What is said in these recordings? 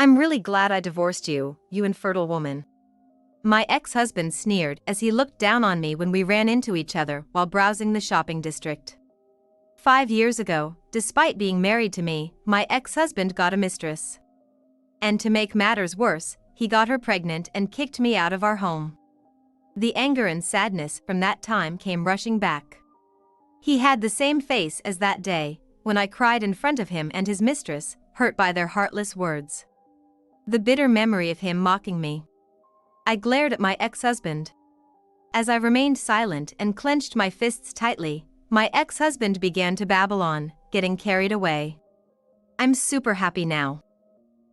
I'm really glad I divorced you, you infertile woman. My ex-husband sneered as he looked down on me when we ran into each other while browsing the shopping district. 5 years ago, despite being married to me, my ex-husband got a mistress. And to make matters worse, he got her pregnant and kicked me out of our home. The anger and sadness from that time came rushing back. He had the same face as that day, when I cried in front of him and his mistress, hurt by their heartless words. The bitter memory of him mocking me. I glared at my ex-husband. As I remained silent and clenched my fists tightly, my ex-husband began to babble on, getting carried away. I'm super happy now.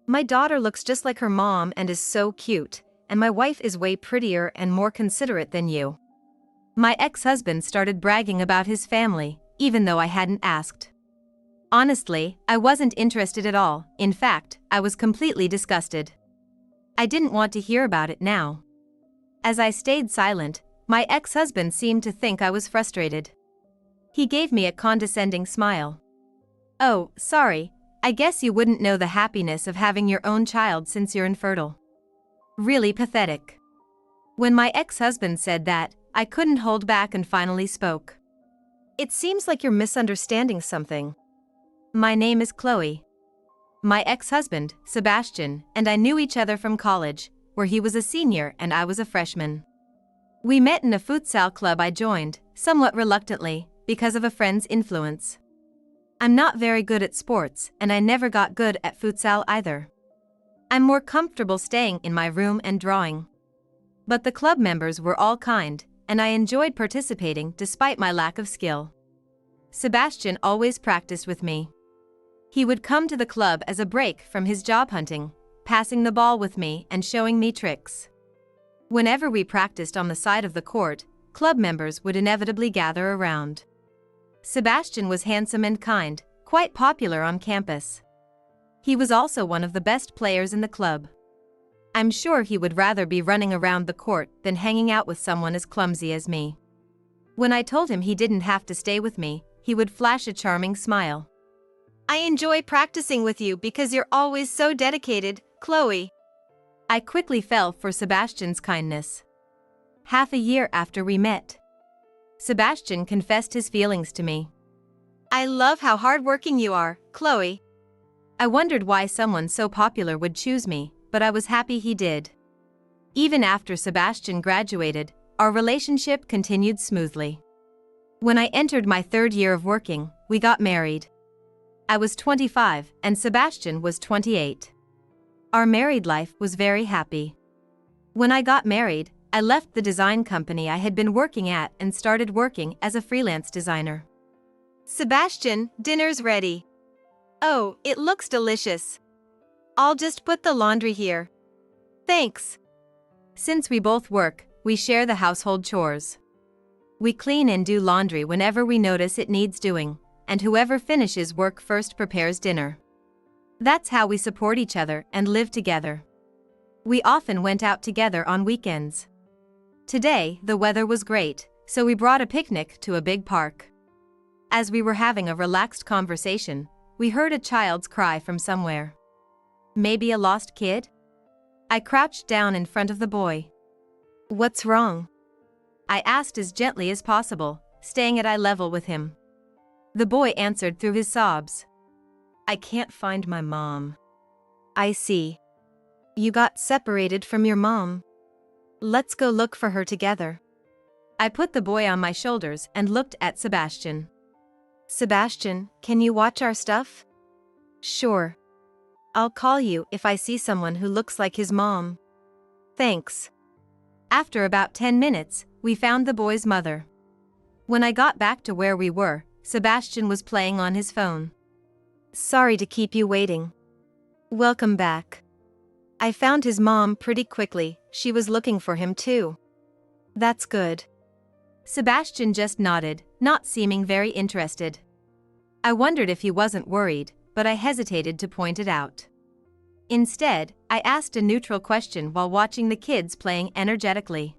My daughter looks just like her mom and is so cute, and my wife is way prettier and more considerate than you. My ex-husband started bragging about his family, even though I hadn't asked. Honestly, I wasn't interested at all. In fact, I was completely disgusted. I didn't want to hear about it now. As I stayed silent, my ex-husband seemed to think I was frustrated. He gave me a condescending smile. Oh, sorry, I guess you wouldn't know the happiness of having your own child since you're infertile. Really pathetic. When my ex-husband said that, I couldn't hold back and finally spoke. It seems like you're misunderstanding something. My name is Chloe. My ex-husband, Sebastian, and I knew each other from college, where he was a senior and I was a freshman. We met in a futsal club I joined, somewhat reluctantly, because of a friend's influence. I'm not very good at sports, and I never got good at futsal either. I'm more comfortable staying in my room and drawing. But the club members were all kind, and I enjoyed participating despite my lack of skill. Sebastian always practiced with me. He would come to the club as a break from his job hunting, passing the ball with me and showing me tricks. Whenever we practiced on the side of the court, club members would inevitably gather around. Sebastian was handsome and kind, quite popular on campus. He was also one of the best players in the club. I'm sure he would rather be running around the court than hanging out with someone as clumsy as me. When I told him he didn't have to stay with me, he would flash a charming smile. I enjoy practicing with you because you're always so dedicated, Chloe. I quickly fell for Sebastian's kindness. Half a year after we met, Sebastian confessed his feelings to me. I love how hardworking you are, Chloe. I wondered why someone so popular would choose me, but I was happy he did. Even after Sebastian graduated, our relationship continued smoothly. When I entered my 3rd year of working, we got married. I was 25 and Sebastian was 28. Our married life was very happy. When I got married, I left the design company I had been working at and started working as a freelance designer. Sebastian, dinner's ready. Oh, it looks delicious. I'll just put the laundry here. Thanks. Since we both work, we share the household chores. We clean and do laundry whenever we notice it needs doing, and whoever finishes work first prepares dinner. That's how we support each other and live together. We often went out together on weekends. Today, the weather was great, so we brought a picnic to a big park. As we were having a relaxed conversation, we heard a child's cry from somewhere. Maybe a lost kid? I crouched down in front of the boy. What's wrong? I asked as gently as possible, staying at eye level with him. The boy answered through his sobs. I can't find my mom. I see. You got separated from your mom. Let's go look for her together. I put the boy on my shoulders and looked at Sebastian. Sebastian, can you watch our stuff? Sure. I'll call you if I see someone who looks like his mom. Thanks. After about 10 minutes, we found the boy's mother. When I got back to where we were, Sebastian was playing on his phone. Sorry to keep you waiting. Welcome back. I found his mom pretty quickly. She was looking for him too. That's good. Sebastian just nodded, not seeming very interested. I wondered if he wasn't worried, but I hesitated to point it out. Instead, I asked a neutral question while watching the kids playing energetically.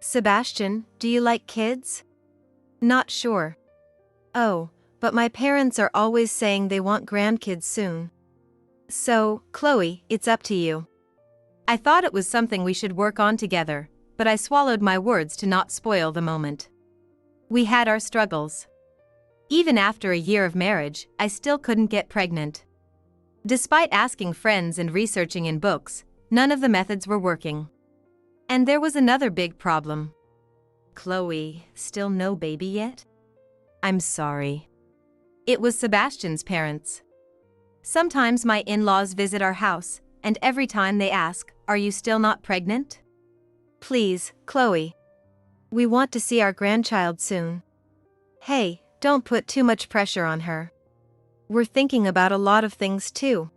Sebastian, do you like kids? Not sure. Oh, but my parents are always saying they want grandkids soon. So, Chloe, it's up to you. I thought it was something we should work on together, but I swallowed my words to not spoil the moment. We had our struggles. Even after a year of marriage, I still couldn't get pregnant. Despite asking friends and researching in books, none of the methods were working. And there was another big problem. Chloe, still no baby yet? I'm sorry. It was Sebastian's parents. Sometimes my in-laws visit our house, and every time they ask, "Are you still not pregnant?" Please, Chloe. We want to see our grandchild soon. Hey, don't put too much pressure on her. We're thinking about a lot of things too.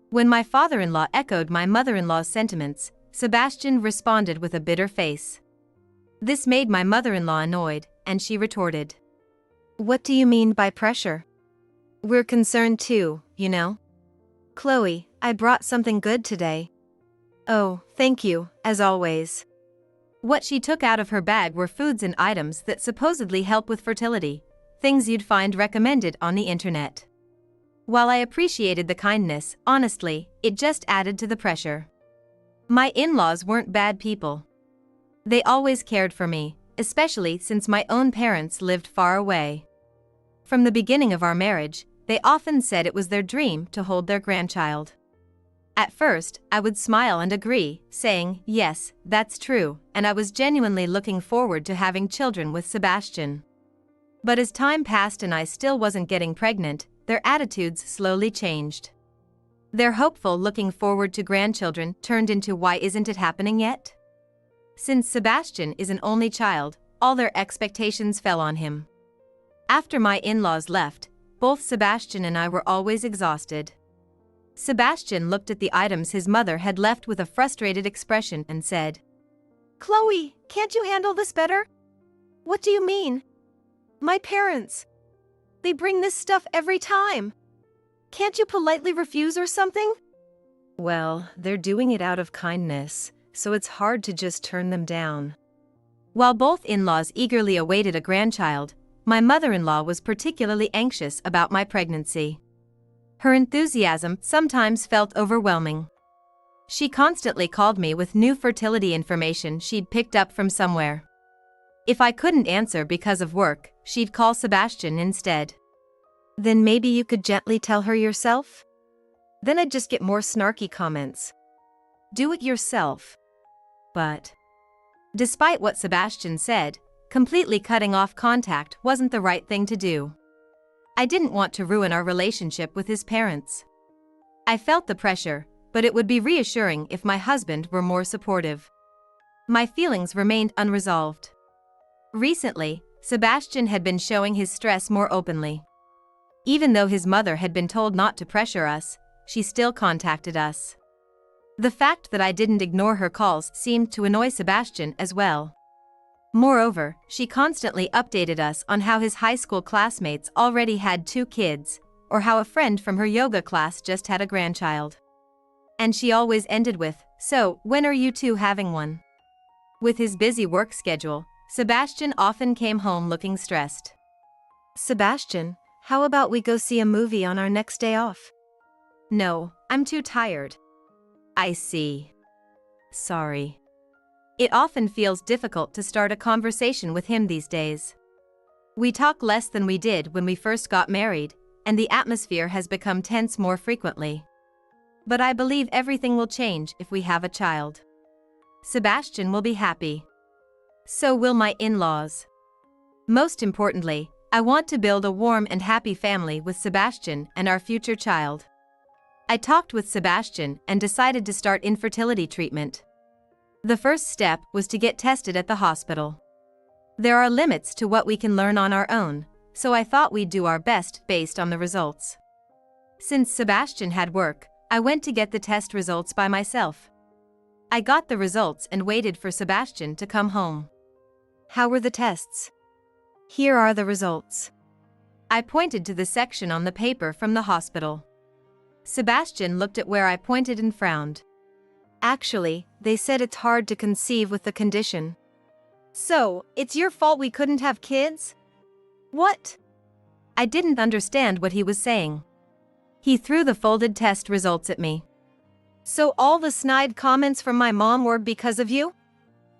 When my father-in-law echoed my mother-in-law's sentiments, Sebastian responded with a bitter face. This made my mother-in-law annoyed, and she retorted. What do you mean by pressure? We're concerned too, you know. Chloe, I brought something good today. Oh, thank you, as always. What she took out of her bag were foods and items that supposedly help with fertility, things you'd find recommended on the internet. While I appreciated the kindness, honestly, it just added to the pressure. My in-laws weren't bad people. They always cared for me, especially since my own parents lived far away. From the beginning of our marriage, they often said it was their dream to hold their grandchild. At first, I would smile and agree, saying, yes, that's true, and I was genuinely looking forward to having children with Sebastian. But as time passed and I still wasn't getting pregnant, their attitudes slowly changed. Their hopeful looking forward to grandchildren turned into why isn't it happening yet? Since Sebastian is an only child, all their expectations fell on him. After my in-laws left, both Sebastian and I were always exhausted. Sebastian looked at the items his mother had left with a frustrated expression and said, Chloe, can't you handle this better? What do you mean? My parents. They bring this stuff every time. Can't you politely refuse or something? Well, they're doing it out of kindness, so it's hard to just turn them down. While both in-laws eagerly awaited a grandchild, my mother-in-law was particularly anxious about my pregnancy. Her enthusiasm sometimes felt overwhelming. She constantly called me with new fertility information she'd picked up from somewhere. If I couldn't answer because of work, she'd call Sebastian instead. Then maybe you could gently tell her yourself? Then I'd just get more snarky comments. Do it yourself. But despite what Sebastian said, completely cutting off contact wasn't the right thing to do. I didn't want to ruin our relationship with his parents. I felt the pressure, but it would be reassuring if my husband were more supportive. My feelings remained unresolved. Recently, Sebastian had been showing his stress more openly. Even though his mother had been told not to pressure us, she still contacted us. The fact that I didn't ignore her calls seemed to annoy Sebastian as well. Moreover, she constantly updated us on how his high school classmates already had 2 kids, or how a friend from her yoga class just had a grandchild. And she always ended with, "So, when are you two having one?" With his busy work schedule, Sebastian often came home looking stressed. Sebastian, how about we go see a movie on our next day off? No, I'm too tired. I see. Sorry. It often feels difficult to start a conversation with him these days. We talk less than we did when we first got married, and the atmosphere has become tense more frequently. But I believe everything will change if we have a child. Sebastian will be happy. So will my in-laws. Most importantly, I want to build a warm and happy family with Sebastian and our future child. I talked with Sebastian and decided to start infertility treatment. The first step was to get tested at the hospital. There are limits to what we can learn on our own, so I thought we'd do our best based on the results. Since Sebastian had work, I went to get the test results by myself. I got the results and waited for Sebastian to come home. How were the tests? Here are the results. I pointed to the section on the paper from the hospital. Sebastian looked at where I pointed and frowned. Actually, they said it's hard to conceive with the condition. So, it's your fault we couldn't have kids? What? I didn't understand what he was saying. He threw the folded test results at me. So all the snide comments from my mom were because of you?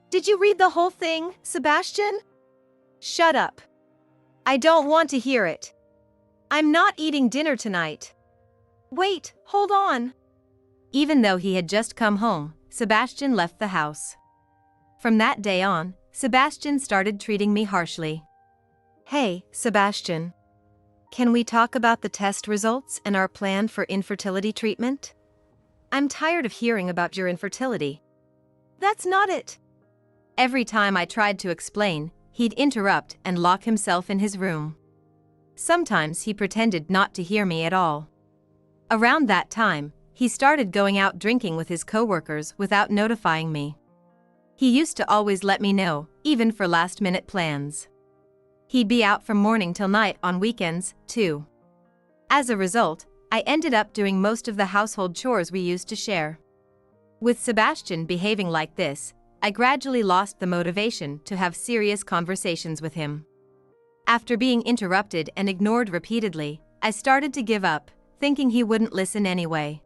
Did you read the whole thing, Sebastian? Shut up. I don't want to hear it. I'm not eating dinner tonight. Wait, hold on. Even though he had just come home, Sebastian left the house. From that day on, Sebastian started treating me harshly. Hey, Sebastian. Can we talk about the test results and our plan for infertility treatment? I'm tired of hearing about your infertility. That's not it. Every time I tried to explain, he'd interrupt and lock himself in his room. Sometimes he pretended not to hear me at all. Around that time, he started going out drinking with his coworkers without notifying me. He used to always let me know, even for last-minute plans. He'd be out from morning till night on weekends, too. As a result, I ended up doing most of the household chores we used to share. With Sebastian behaving like this, I gradually lost the motivation to have serious conversations with him. After being interrupted and ignored repeatedly, I started to give up, thinking he wouldn't listen anyway.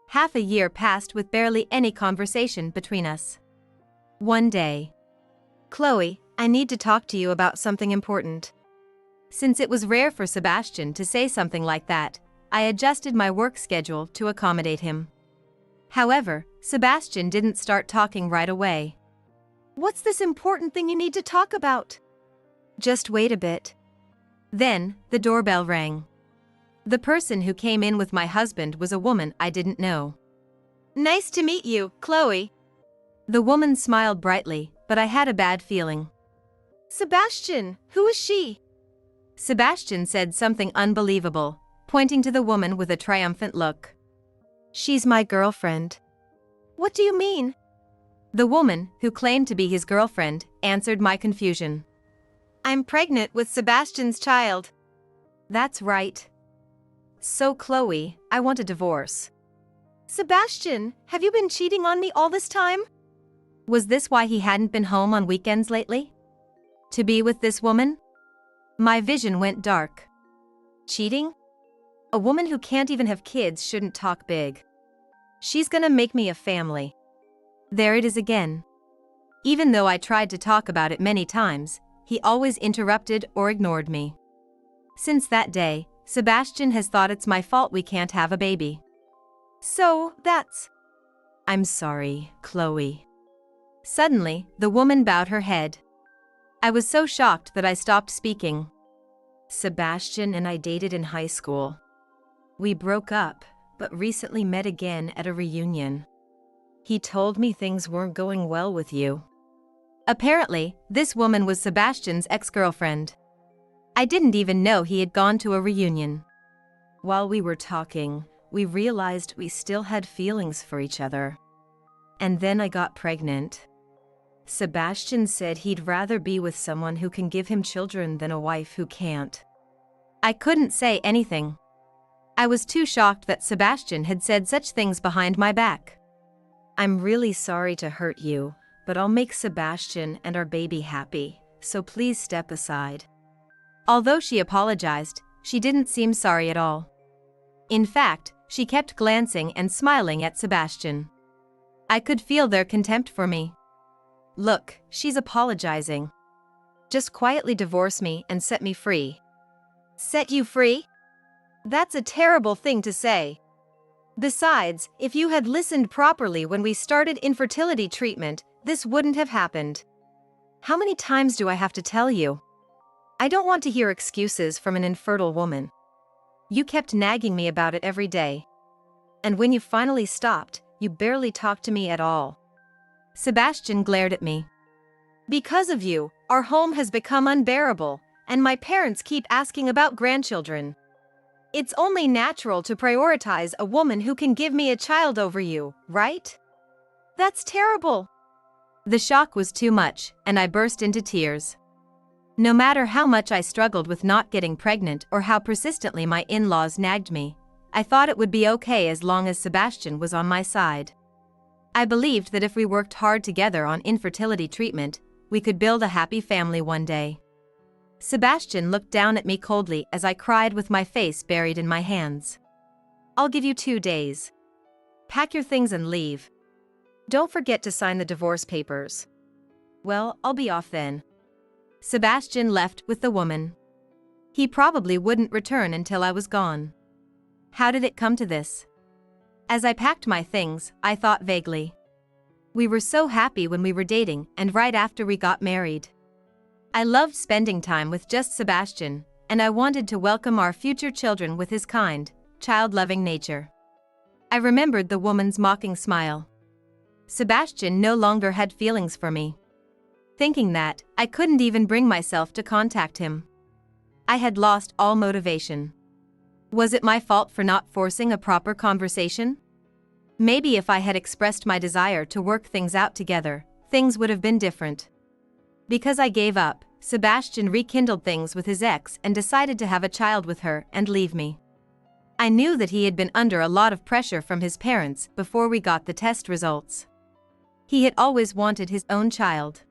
Half a year passed with barely any conversation between us. One day, Chloe, I need to talk to you about something important. Since it was rare for Sebastian to say something like that, I adjusted my work schedule to accommodate him. However, Sebastian didn't start talking right away. What's this important thing you need to talk about? Just wait a bit. Then, the doorbell rang. The person who came in with my husband was a woman I didn't know. Nice to meet you, Chloe. The woman smiled brightly, but I had a bad feeling. Sebastian, who is she? Sebastian said something unbelievable, pointing to the woman with a triumphant look. She's my girlfriend. What do you mean? The woman, who claimed to be his girlfriend, answered my confusion. I'm pregnant with Sebastian's child. That's right. So Chloe, I want a divorce. Sebastian, have you been cheating on me all this time? Was this why he hadn't been home on weekends lately? To be with this woman? My vision went dark. Cheating? A woman who can't even have kids shouldn't talk big. She's gonna make me a family. There it is again. Even though I tried to talk about it many times, he always interrupted or ignored me. Since that day, Sebastian has thought it's my fault we can't have a baby. So, that's... I'm sorry, Chloe. Suddenly, the woman bowed her head. I was so shocked that I stopped speaking. Sebastian and I dated in high school. We broke up, but recently met again at a reunion. He told me things weren't going well with you. Apparently, this woman was Sebastian's ex-girlfriend. I didn't even know he had gone to a reunion. While we were talking, we realized we still had feelings for each other. And then I got pregnant. Sebastian said he'd rather be with someone who can give him children than a wife who can't. I couldn't say anything. I was too shocked that Sebastian had said such things behind my back. I'm really sorry to hurt you, but I'll make Sebastian and our baby happy, so please step aside. Although she apologized, she didn't seem sorry at all. In fact, she kept glancing and smiling at Sebastian. I could feel their contempt for me. Look, she's apologizing. Just quietly divorce me and set me free. Set you free? That's a terrible thing to say. Besides, if you had listened properly when we started infertility treatment, this wouldn't have happened. How many times do I have to tell you? I don't want to hear excuses from an infertile woman. You kept nagging me about it every day. And when you finally stopped, you barely talked to me at all. Sebastian glared at me. Because of you, our home has become unbearable, and my parents keep asking about grandchildren. It's only natural to prioritize a woman who can give me a child over you, right? That's terrible. The shock was too much, and I burst into tears. No matter how much I struggled with not getting pregnant or how persistently my in-laws nagged me, I thought it would be okay as long as Sebastian was on my side. I believed that if we worked hard together on infertility treatment, we could build a happy family one day. Sebastian looked down at me coldly as I cried with my face buried in my hands. I'll give you 2 days. Pack your things and leave. Don't forget to sign the divorce papers. Well, I'll be off then. Sebastian left with the woman. He probably wouldn't return until I was gone. How did it come to this? As I packed my things, I thought vaguely. We were so happy when we were dating and right after we got married. I loved spending time with just Sebastian, and I wanted to welcome our future children with his kind, child-loving nature. I remembered the woman's mocking smile. Sebastian no longer had feelings for me. Thinking that, I couldn't even bring myself to contact him. I had lost all motivation. Was it my fault for not forcing a proper conversation? Maybe if I had expressed my desire to work things out together, things would have been different. Because I gave up, Sebastian rekindled things with his ex and decided to have a child with her and leave me. I knew that he had been under a lot of pressure from his parents before we got the test results. He had always wanted his own child.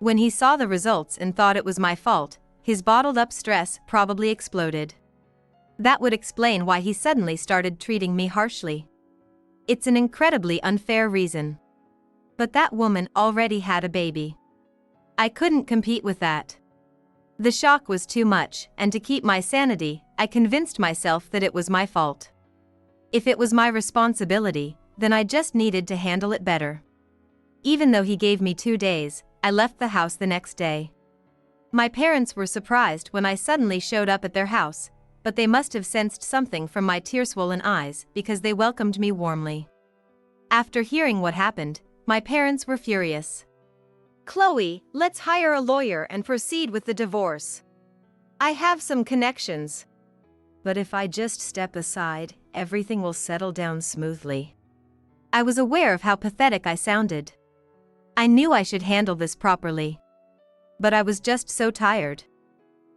When he saw the results and thought it was my fault, his bottled-up stress probably exploded. That would explain why he suddenly started treating me harshly. It's an incredibly unfair reason. But that woman already had a baby. I couldn't compete with that. The shock was too much, and to keep my sanity, I convinced myself that it was my fault. If it was my responsibility, then I just needed to handle it better. Even though he gave me 2 days, I left the house the next day. My parents were surprised when I suddenly showed up at their house, but they must have sensed something from my tear-swollen eyes because they welcomed me warmly. After hearing what happened, my parents were furious. Chloe, let's hire a lawyer and proceed with the divorce. I have some connections. But if I just step aside, everything will settle down smoothly. I was aware of how pathetic I sounded. I knew I should handle this properly. But I was just so tired.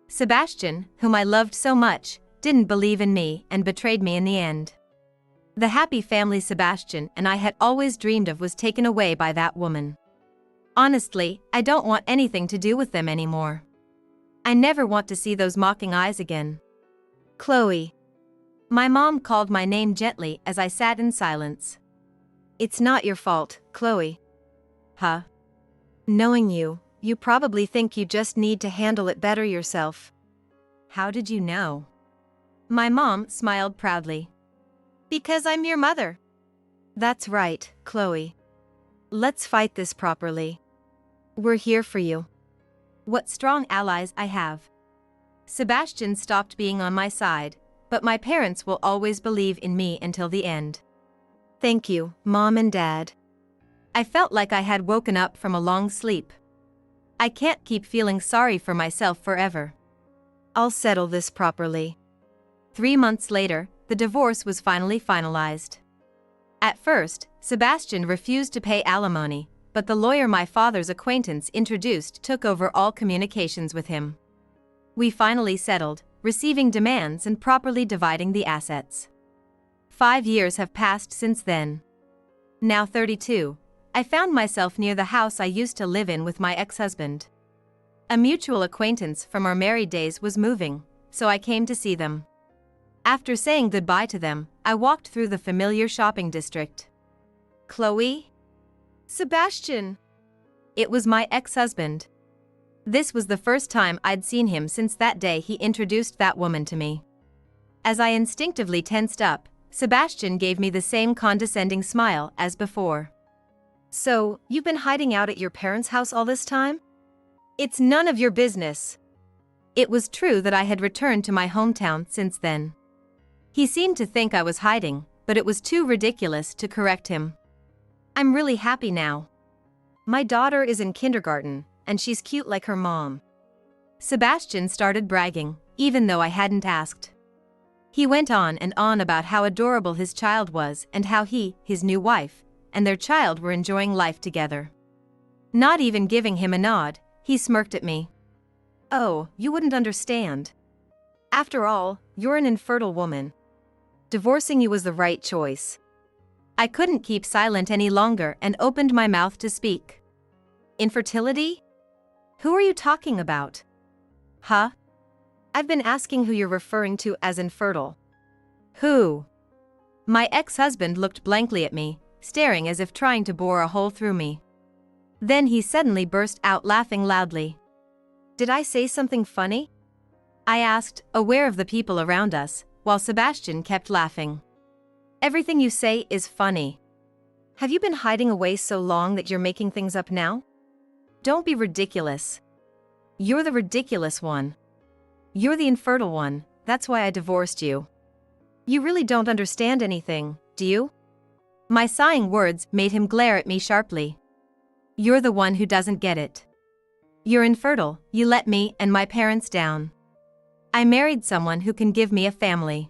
Sebastian, whom I loved so much, didn't believe in me and betrayed me in the end. The happy family Sebastian and I had always dreamed of was taken away by that woman. Honestly, I don't want anything to do with them anymore. I never want to see those mocking eyes again. Chloe. My mom called my name gently as I sat in silence. It's not your fault, Chloe. Huh? Knowing you, you probably think you just need to handle it better yourself. How did you know? My mom smiled proudly. Because I'm your mother. That's right, Chloe. Let's fight this properly. We're here for you. What strong allies I have. Sebastian stopped being on my side, but my parents will always believe in me until the end. Thank you, Mom and Dad. I felt like I had woken up from a long sleep. I can't keep feeling sorry for myself forever. I'll settle this properly. 3 months later, the divorce was finally finalized. At first, Sebastian refused to pay alimony, but the lawyer my father's acquaintance introduced took over all communications with him. We finally settled, receiving demands and properly dividing the assets. 5 years have passed since then. Now 32, I found myself near the house I used to live in with my ex-husband. A mutual acquaintance from our married days was moving, so I came to see them. After saying goodbye to them, I walked through the familiar shopping district. Chloe? Sebastian! It was my ex-husband. This was the first time I'd seen him since that day he introduced that woman to me. As I instinctively tensed up, Sebastian gave me the same condescending smile as before. So, you've been hiding out at your parents' house all this time? It's none of your business. It was true that I had returned to my hometown since then. He seemed to think I was hiding, but it was too ridiculous to correct him. I'm really happy now. My daughter is in kindergarten, and she's cute like her mom. Sebastian started bragging, even though I hadn't asked. He went on and on about how adorable his child was and how he, his new wife, and their child were enjoying life together. Not even giving him a nod, he smirked at me. Oh, you wouldn't understand. After all, you're an infertile woman. Divorcing you was the right choice. I couldn't keep silent any longer and opened my mouth to speak. Infertility? Who are you talking about? Huh? I've been asking who you're referring to as infertile. Who? My ex-husband looked blankly at me, staring as if trying to bore a hole through me. Then he suddenly burst out laughing loudly. Did I say something funny? I asked, aware of the people around us, while Sebastian kept laughing. Everything you say is funny. Have you been hiding away so long that you're making things up now? Don't be ridiculous. You're the ridiculous one. You're the infertile one, that's why I divorced you. You really don't understand anything, do you? My sighing words made him glare at me sharply. You're the one who doesn't get it. You're infertile, you let me and my parents down. I married someone who can give me a family.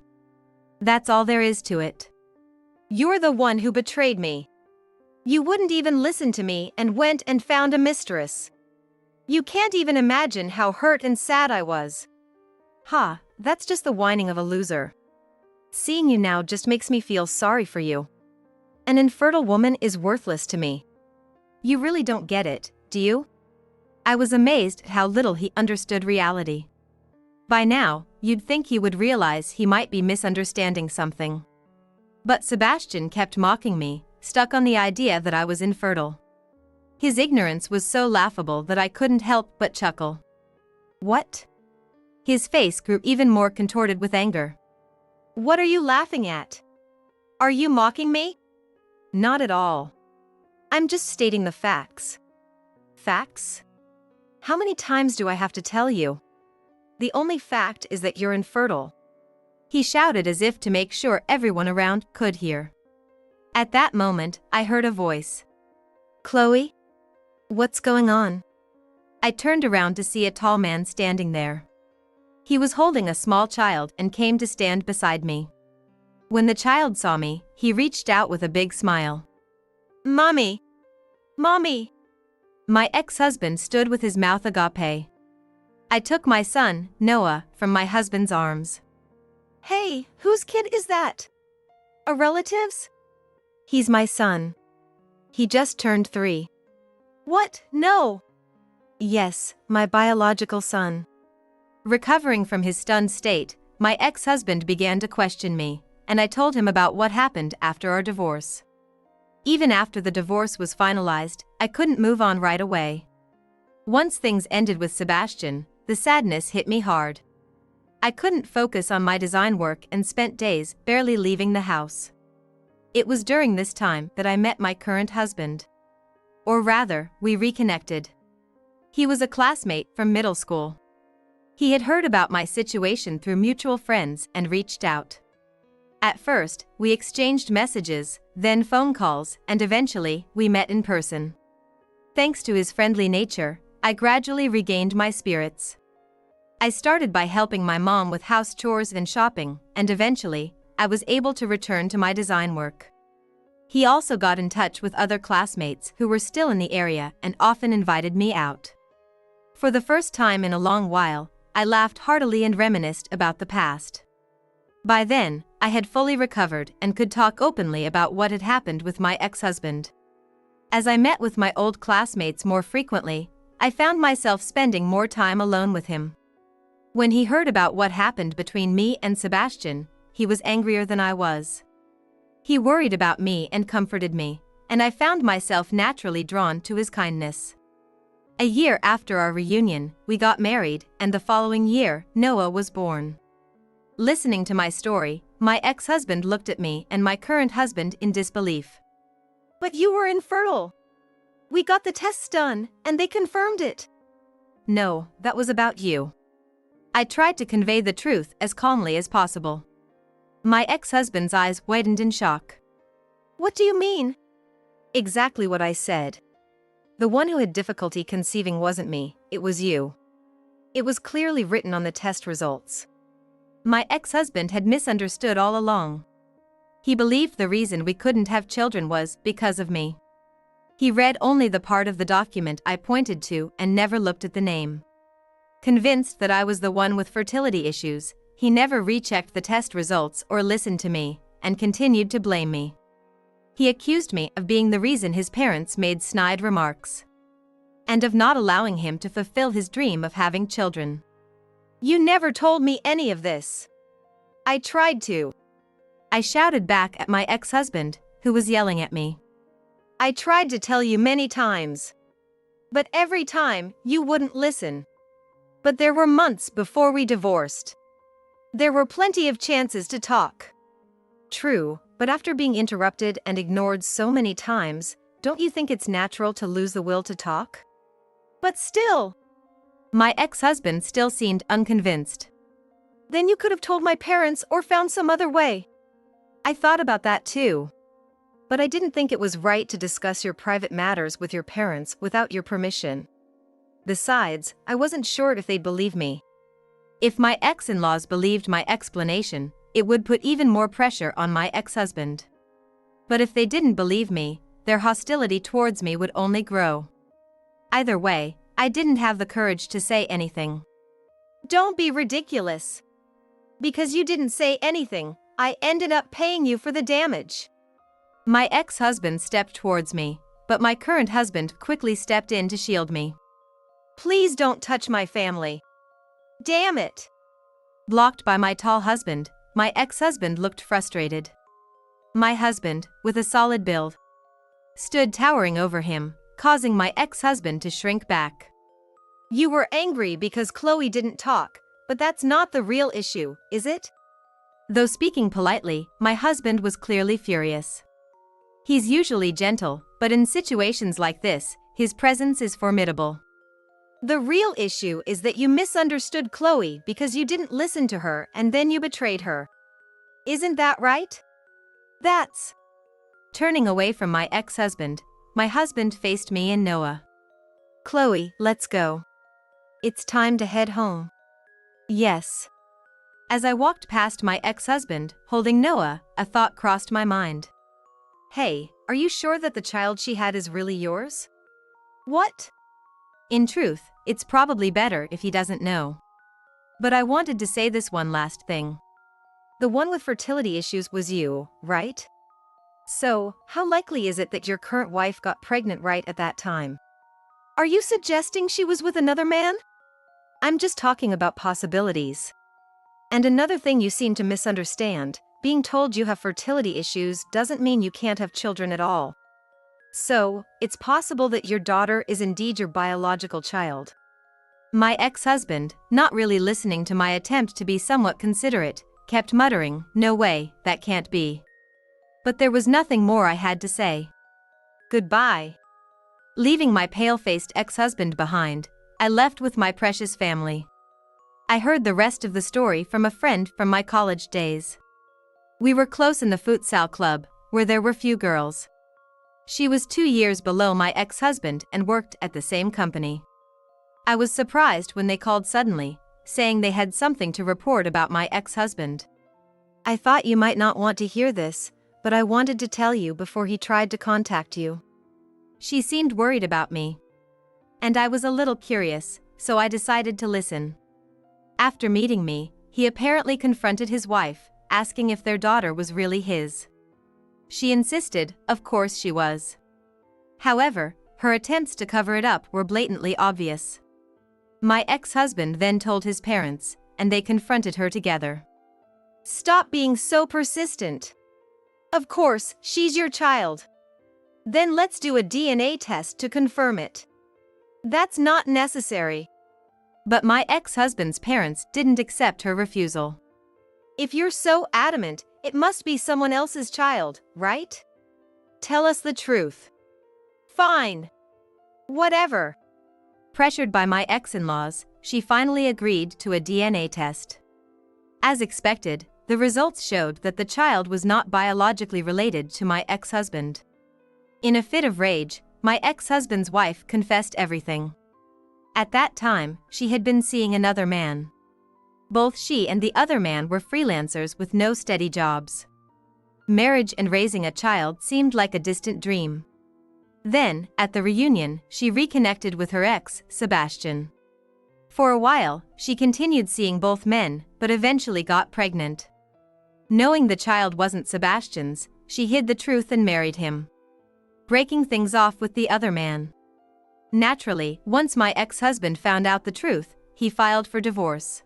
That's all there is to it. You're the one who betrayed me. You wouldn't even listen to me and went and found a mistress. You can't even imagine how hurt and sad I was. Ha, that's just the whining of a loser. Seeing you now just makes me feel sorry for you. An infertile woman is worthless to me. You really don't get it, do you? I was amazed at how little he understood reality. By now, you'd think he would realize he might be misunderstanding something. But Sebastian kept mocking me, stuck on the idea that I was infertile. His ignorance was so laughable that I couldn't help but chuckle. What? His face grew even more contorted with anger. What are you laughing at? Are you mocking me? Not at all. I'm just stating the facts. Facts? How many times do I have to tell you? The only fact is that you're infertile. He shouted as if to make sure everyone around could hear. At that moment, I heard a voice. Chloe? What's going on? I turned around to see a tall man standing there. He was holding a small child and came to stand beside me. When the child saw me, he reached out with a big smile. Mommy! Mommy! My ex-husband stood with his mouth agape. I took my son, Noah, from my husband's arms. Hey, whose kid is that? A relative's? He's my son. He just turned 3. What? No! Yes, my biological son. Recovering from his stunned state, my ex-husband began to question me, and I told him about what happened after our divorce. Even after the divorce was finalized, I couldn't move on right away. Once things ended with Sebastian, the sadness hit me hard. I couldn't focus on my design work and spent days barely leaving the house. It was during this time that I met my current husband. Or rather, we reconnected. He was a classmate from middle school. He had heard about my situation through mutual friends and reached out. At first, we exchanged messages, then phone calls, and eventually, we met in person. Thanks to his friendly nature, I gradually regained my spirits. I started by helping my mom with house chores and shopping, and eventually, I was able to return to my design work. He also got in touch with other classmates who were still in the area and often invited me out. For the first time in a long while, I laughed heartily and reminisced about the past. By then, I had fully recovered and could talk openly about what had happened with my ex-husband. As I met with my old classmates more frequently, I found myself spending more time alone with him. When he heard about what happened between me and Sebastian, he was angrier than I was. He worried about me and comforted me, and I found myself naturally drawn to his kindness. A year after our reunion, we got married, and the following year, Noah was born. Listening to my story, my ex-husband looked at me and my current husband in disbelief. But you were infertile. We got the tests done, and they confirmed it. No, that was about you. I tried to convey the truth as calmly as possible. My ex-husband's eyes widened in shock. What do you mean? Exactly what I said. The one who had difficulty conceiving wasn't me, it was you. It was clearly written on the test results. My ex-husband had misunderstood all along. He believed the reason we couldn't have children was because of me. He read only the part of the document I pointed to and never looked at the name. Convinced that I was the one with fertility issues, he never rechecked the test results or listened to me, and continued to blame me. He accused me of being the reason his parents made snide remarks, and of not allowing him to fulfill his dream of having children. You never told me any of this. I tried to. I shouted back at my ex-husband, who was yelling at me. I tried to tell you many times. But every time, you wouldn't listen. But there were months before we divorced. There were plenty of chances to talk. True, but after being interrupted and ignored so many times, don't you think it's natural to lose the will to talk? But still. My ex-husband still seemed unconvinced. Then you could have told my parents or found some other way. I thought about that too. But I didn't think it was right to discuss your private matters with your parents without your permission. Besides, I wasn't sure if they'd believe me. If my ex-in-laws believed my explanation, it would put even more pressure on my ex-husband. But if they didn't believe me, their hostility towards me would only grow. Either way, I didn't have the courage to say anything. Don't be ridiculous. Because you didn't say anything, I ended up paying you for the damage. My ex-husband stepped towards me, but my current husband quickly stepped in to shield me. Please don't touch my family. Damn it. Blocked by my tall husband, my ex-husband looked frustrated. My husband, with a solid build, stood towering over him, causing my ex-husband to shrink back. You were angry because Chloe didn't talk, but that's not the real issue, is it? Though speaking politely, my husband was clearly furious. He's usually gentle, but in situations like this, his presence is formidable. The real issue is that you misunderstood Chloe because you didn't listen to her and then you betrayed her. Isn't that right? That's... Turning away from my ex-husband, my husband faced me and Noah. Chloe, let's go. It's time to head home. Yes. As I walked past my ex-husband, holding Noah, a thought crossed my mind. Hey, are you sure that the child she had is really yours? What? In truth, it's probably better if he doesn't know. But I wanted to say this one last thing. The one with fertility issues was you, right? So, how likely is it that your current wife got pregnant right at that time? Are you suggesting she was with another man? I'm just talking about possibilities. And another thing you seem to misunderstand, being told you have fertility issues doesn't mean you can't have children at all. So, it's possible that your daughter is indeed your biological child. My ex-husband, not really listening to my attempt to be somewhat considerate, kept muttering, "No way, that can't be." But there was nothing more I had to say. Goodbye. Leaving my pale-faced ex-husband behind, I left with my precious family. I heard the rest of the story from a friend from my college days. We were close in the futsal club, where there were few girls. She was 2 years below my ex-husband and worked at the same company. I was surprised when they called suddenly, saying they had something to report about my ex-husband. I thought you might not want to hear this, but I wanted to tell you before he tried to contact you. She seemed worried about me. And I was a little curious, so I decided to listen. After meeting me, he apparently confronted his wife, asking if their daughter was really his. She insisted, of course she was. However, her attempts to cover it up were blatantly obvious. My ex-husband then told his parents, and they confronted her together. Stop being so persistent. Of course, she's your child. Then let's do a DNA test to confirm it. That's not necessary. But my ex-husband's parents didn't accept her refusal. If you're so adamant, it must be someone else's child, right? Tell us the truth. Fine. Whatever. Pressured by my ex-in-laws, she finally agreed to a DNA test. As expected, the results showed that the child was not biologically related to my ex-husband. In a fit of rage, my ex-husband's wife confessed everything. At that time, she had been seeing another man. Both she and the other man were freelancers with no steady jobs. Marriage and raising a child seemed like a distant dream. Then, at the reunion, she reconnected with her ex, Sebastian. For a while, she continued seeing both men, but eventually got pregnant. Knowing the child wasn't Sebastian's, she hid the truth and married him, breaking things off with the other man. Naturally, once my ex-husband found out the truth, he filed for divorce.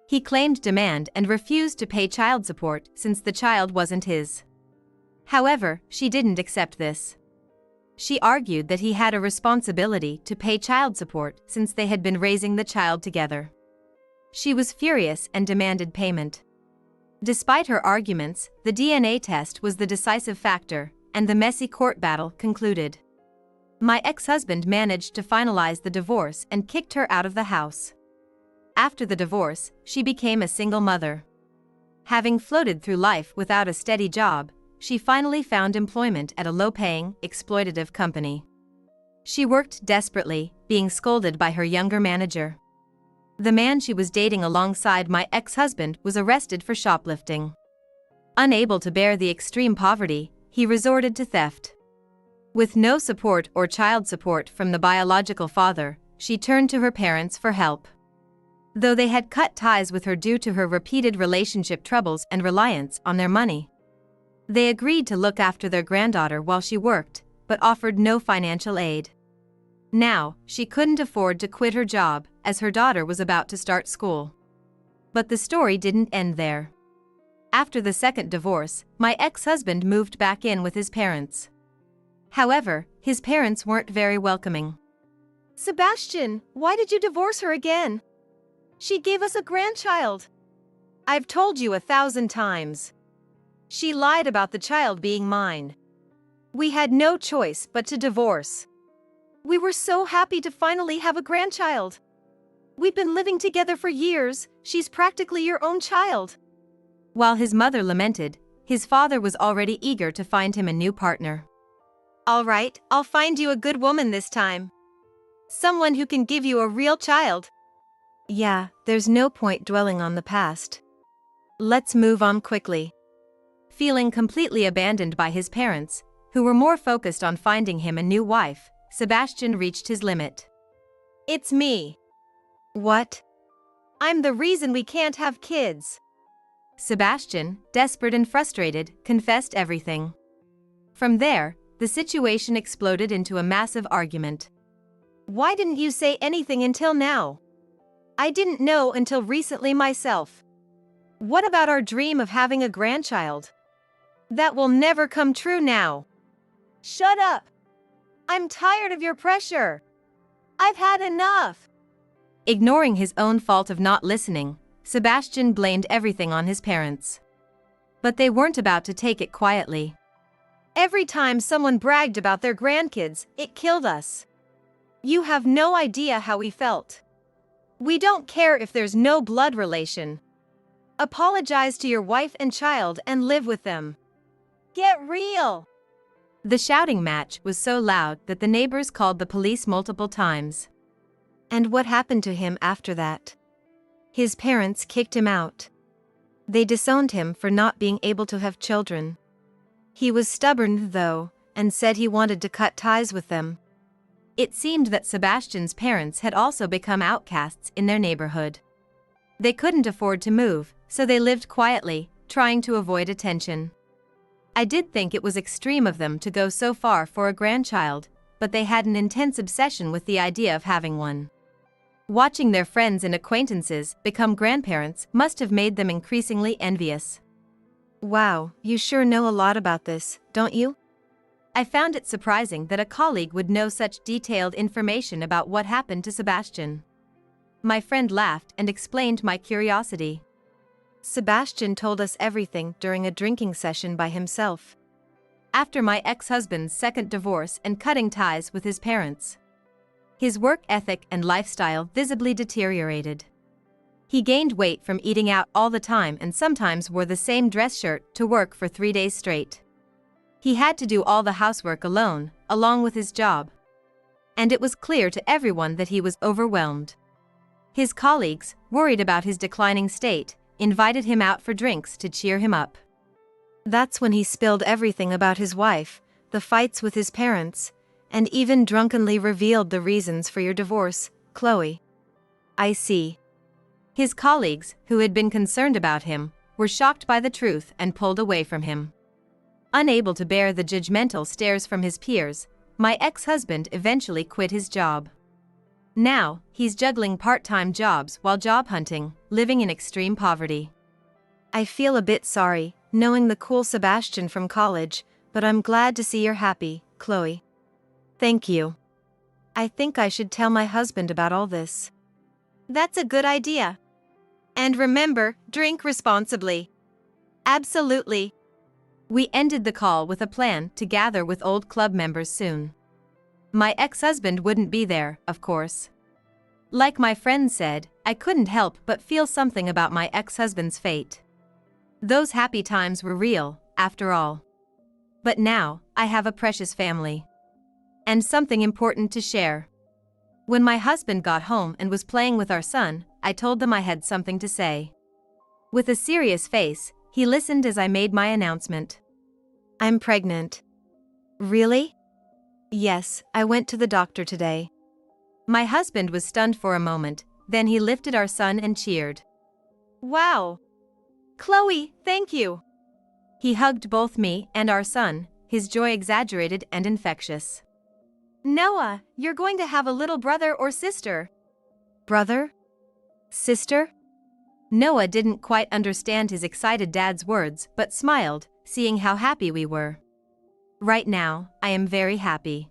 He claimed demand and refused to pay child support since the child wasn't his. However, she didn't accept this. She argued that he had a responsibility to pay child support since they had been raising the child together. She was furious and demanded payment. Despite her arguments, the DNA test was the decisive factor, and the messy court battle concluded. My ex-husband managed to finalize the divorce and kicked her out of the house. After the divorce, she became a single mother. Having floated through life without a steady job, she finally found employment at a low-paying, exploitative company. She worked desperately, being scolded by her younger manager. The man she was dating alongside my ex-husband was arrested for shoplifting. Unable to bear the extreme poverty, he resorted to theft. With no support or child support from the biological father, she turned to her parents for help. Though they had cut ties with her due to her repeated relationship troubles and reliance on their money. They agreed to look after their granddaughter while she worked, but offered no financial aid. Now, she couldn't afford to quit her job, as her daughter was about to start school. But the story didn't end there. After the second divorce, my ex-husband moved back in with his parents. However, his parents weren't very welcoming. Sebastian, why did you divorce her again? She gave us a grandchild. I've told you 1,000 times. She lied about the child being mine. We had no choice but to divorce. We were so happy to finally have a grandchild. We've been living together for years, she's practically your own child. While his mother lamented, his father was already eager to find him a new partner. All right, I'll find you a good woman this time. Someone who can give you a real child. Yeah, there's no point dwelling on the past. Let's move on quickly. Feeling completely abandoned by his parents, who were more focused on finding him a new wife, Sebastian reached his limit. It's me. What? I'm the reason we can't have kids. Sebastian, desperate and frustrated, confessed everything. From there, the situation exploded into a massive argument. Why didn't you say anything until now? I didn't know until recently myself. What about our dream of having a grandchild? That will never come true now. Shut up! I'm tired of your pressure. I've had enough. Ignoring his own fault of not listening, Sebastian blamed everything on his parents. But they weren't about to take it quietly. Every time someone bragged about their grandkids, it killed us. You have no idea how we felt. We don't care if there's no blood relation. Apologize to your wife and child and live with them. Get real! The shouting match was so loud that the neighbors called the police multiple times. And what happened to him after that? His parents kicked him out. They disowned him for not being able to have children. He was stubborn, though, and said he wanted to cut ties with them. It seemed that Sebastian's parents had also become outcasts in their neighborhood. They couldn't afford to move, so they lived quietly, trying to avoid attention. I did think it was extreme of them to go so far for a grandchild, but they had an intense obsession with the idea of having one. Watching their friends and acquaintances become grandparents must have made them increasingly envious. Wow, you sure know a lot about this, don't you? I found it surprising that a colleague would know such detailed information about what happened to Sebastian. My friend laughed and explained my curiosity. Sebastian told us everything during a drinking session by himself. After my ex-husband's second divorce and cutting ties with his parents, his work ethic and lifestyle visibly deteriorated. He gained weight from eating out all the time and sometimes wore the same dress shirt to work for 3 days straight. He had to do all the housework alone, along with his job. And it was clear to everyone that he was overwhelmed. His colleagues, worried about his declining state, invited him out for drinks to cheer him up. That's when he spilled everything about his wife, the fights with his parents, and even drunkenly revealed the reasons for your divorce, Chloe. I see. His colleagues, who had been concerned about him, were shocked by the truth and pulled away from him. Unable to bear the judgmental stares from his peers, my ex-husband eventually quit his job. Now, he's juggling part-time jobs while job hunting, living in extreme poverty. I feel a bit sorry, knowing the cool Sebastian from college, but I'm glad to see you're happy, Chloe. Thank you. I think I should tell my husband about all this. That's a good idea. And remember, drink responsibly. Absolutely. We ended the call with a plan to gather with old club members soon. My ex-husband wouldn't be there, of course. Like my friend said, I couldn't help but feel something about my ex-husband's fate. Those happy times were real, after all. But now, I have a precious family. And something important to share. When my husband got home and was playing with our son, I told them I had something to say. With a serious face, he listened as I made my announcement. I'm pregnant. Really? Yes, I went to the doctor today. My husband was stunned for a moment, then he lifted our son and cheered. Wow! Chloe, thank you! He hugged both me and our son, his joy exaggerated and infectious. Noah, you're going to have a little brother or sister. Brother? Sister? Noah didn't quite understand his excited dad's words but smiled, seeing how happy we were. Right now, I am very happy.